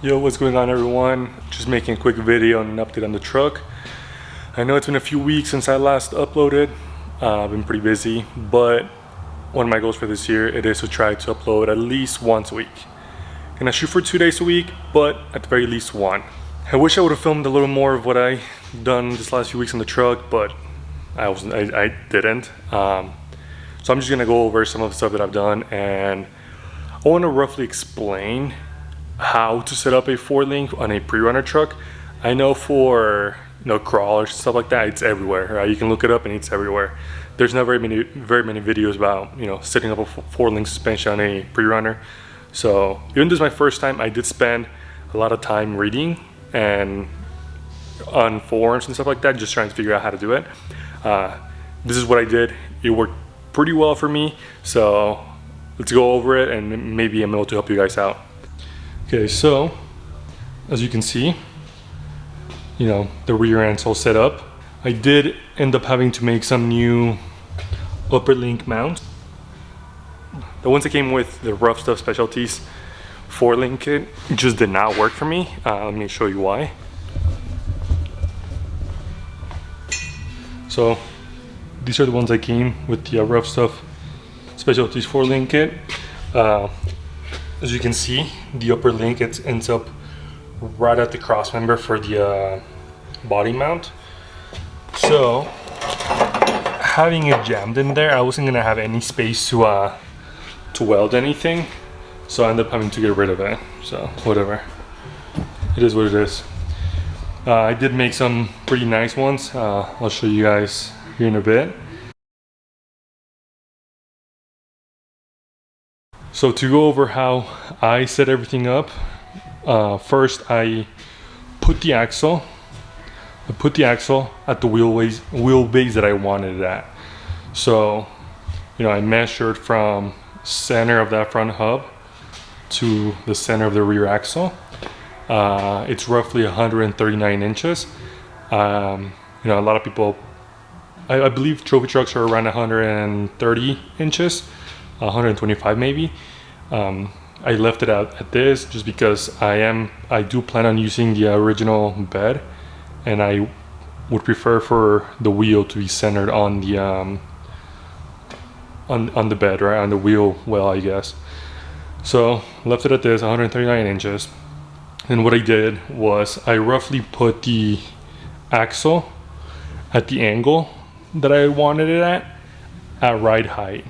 Yo, what's going on everyone? Just making a quick video and an update on the truck. I know it's been a few weeks since I last uploaded. I've been pretty busy, but one of my goals for this year, it is to try to upload at least once a week. Gonna shoot for 2 days a week, but at the very least one. I wish I would have filmed a little more of what I done this last few weeks on the truck, but I didn't. So I'm just gonna go over some of the stuff that I've done, and I want to roughly explain how to set up a Ford Link on a Prerunner truck. I know for crawlers and stuff like that, it's everywhere, right? You can look it up and it's everywhere. There's not very many videos about setting up a Ford Link suspension on a Prerunner. So even though this is my first time, I did spend a lot of time reading and on forums and stuff like that, just trying to figure out how to do it. This is what I did. It worked pretty well for me, so let's go over it and maybe I'm able to help you guys out. Okay, so as you can see, the rear end's all set up. I did end up having to make some new upper link mounts. The ones that came with the Rough Stuff Specialties Ford Link kit just did not work for me. Let me show you why. So these are the ones that came with the Rough Stuff Specialties Ford Link kit. As you can see, the upper link ends up right at the cross member for the body mount. So having it jammed in there, I wasn't gonna have any space to weld anything, so I ended up having to get rid of it. So whatever, it is what it is. I did make some pretty nice ones. I'll show you guys here in a bit. So to go over how I set everything up, first I put the axle at the wheelbase that I wanted it at. So, I measured from center of that front hub to the center of the rear axle. It's roughly 139 inches. A lot of people, I believe trophy trucks are around 130 inches. 125 maybe. I left it out at this just because I do plan on using the original bed, and I would prefer for the wheel to be centered on the on the bed, right, on the wheel well, I guess. So left it at this 139 inches, and what I did was I roughly put the axle at the angle that I wanted it at ride height.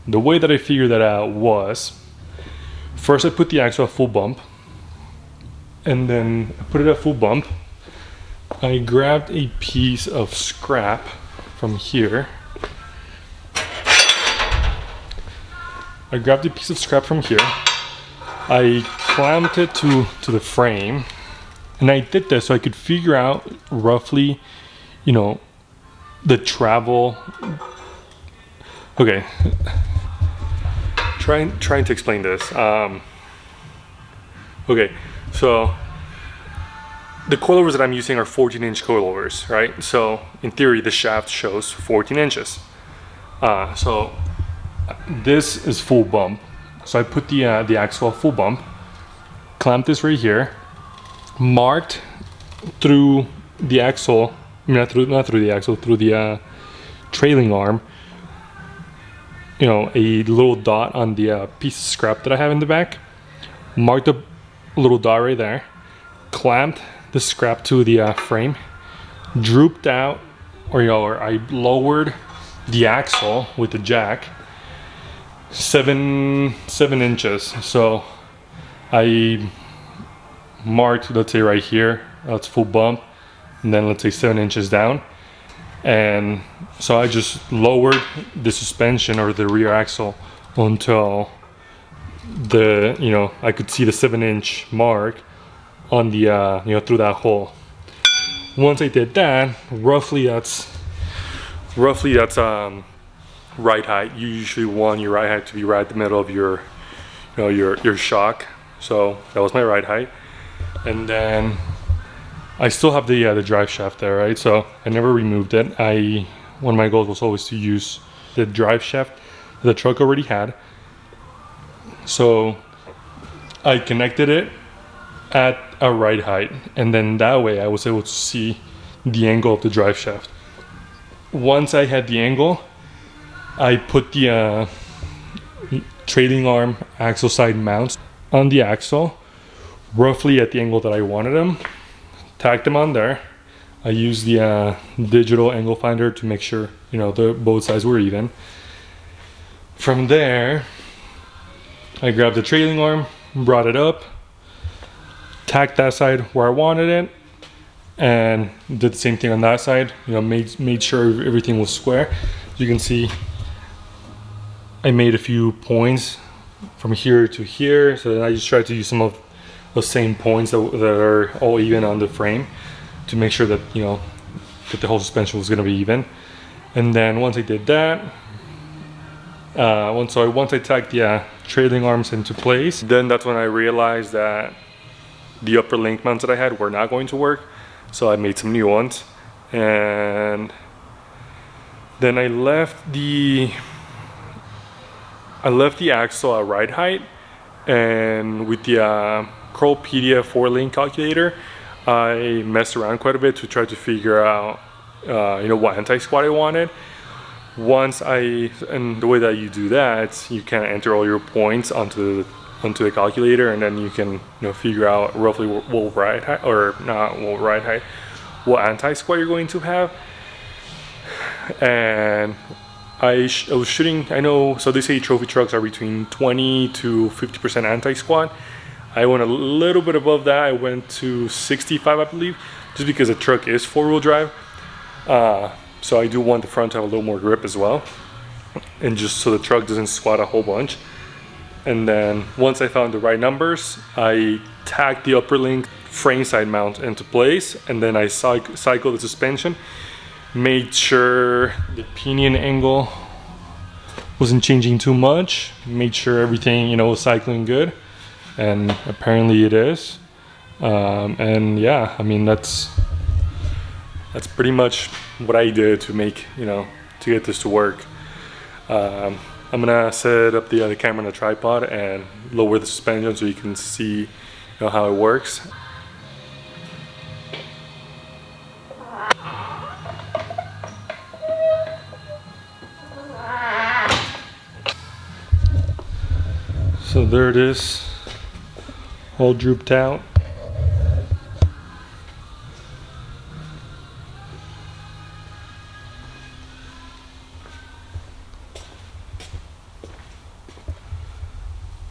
The way that I figured that out was, first I put the axle at full bump, and then I put it at full bump. I grabbed a piece of scrap from here. I clamped it to the frame, and I did this so I could figure out roughly, the travel. Okay. Trying to explain this. Okay, so the coilovers that I'm using are 14-inch coilovers, right? So in theory, the shaft shows 14 inches. So this is full bump. So I put the axle full bump, clamped this right here, marked through the axle, not through the axle, through the trailing arm, a little dot on the piece of scrap that I have in the back. Marked a little dot right there, clamped the scrap to the frame, drooped out, or I lowered the axle with the jack 7 inches. So I marked, let's say right here, that's full bump, and then let's say 7 inches down. And so I just lowered the suspension or the rear axle until I could see the 7-inch mark on the through that hole. Once I did that, roughly that's ride height. You usually want your ride height to be right at the middle of your your shock. So that was my ride height, and then I still have the drive shaft there, right? So I never removed it. One of my goals was always to use the drive shaft the truck already had. So I connected it at a right height, and then that way I was able to see the angle of the drive shaft. Once I had the angle, I put the trailing arm axle side mounts on the axle, roughly at the angle that I wanted them, tacked them on there. I used the digital angle finder to make sure, you know, both sides were even. From there, I grabbed the trailing arm, brought it up, tacked that side where I wanted it, and did the same thing on that side. You know, made sure everything was square. As you can see, I made a few points from here to here, so then I just tried to use some of the same points that are all even on the frame to make sure that, you know, that the whole suspension was going to be even. And then once I did that, once I tacked the trailing arms into place, then that's when I realized that the upper link mounts that I had were not going to work. So I made some new ones, and then I left the axle at right height, and with the Curlpedia 4-lane calculator, I messed around quite a bit to try to figure out you know, what anti-squat I wanted. And the way that you do that, you can enter all your points onto the calculator, and then you can, you know, figure out roughly what right height, or not what right height, what anti-squat you're going to have. And I was shooting, I know, so they say trophy trucks are between 20 to 50% anti-squat. I went a little bit above that. I went to 65, I believe, just because the truck is 4-wheel drive. So I do want the front to have a little more grip as well, and just so the truck doesn't squat a whole bunch. And then once I found the right numbers, I tacked the upper link frame side mount into place, and then I cycled the suspension, made sure the pinion angle wasn't changing too much, made sure everything, you know, was cycling good, and apparently it is. And yeah, I mean, that's pretty much what I did to make, you know, to get this to work. I'm gonna set up the camera on a tripod and lower the suspension so you can see, you know, how it works. So there it is, all drooped out.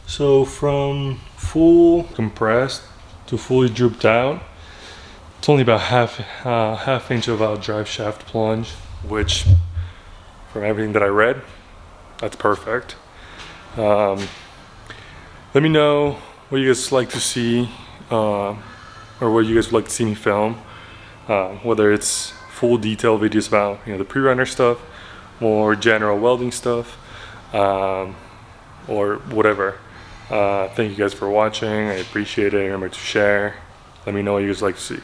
So from full compressed to fully drooped out, it's only about half inch of a drive shaft plunge, which from everything that I read, that's perfect. Let me know what you guys like to see, or what you guys would like to see me film, whether it's full detail videos about, you know, the Prerunner stuff, or general welding stuff, or whatever. Thank you guys for watching. I appreciate it. Remember to share. Let me know what you guys like to see.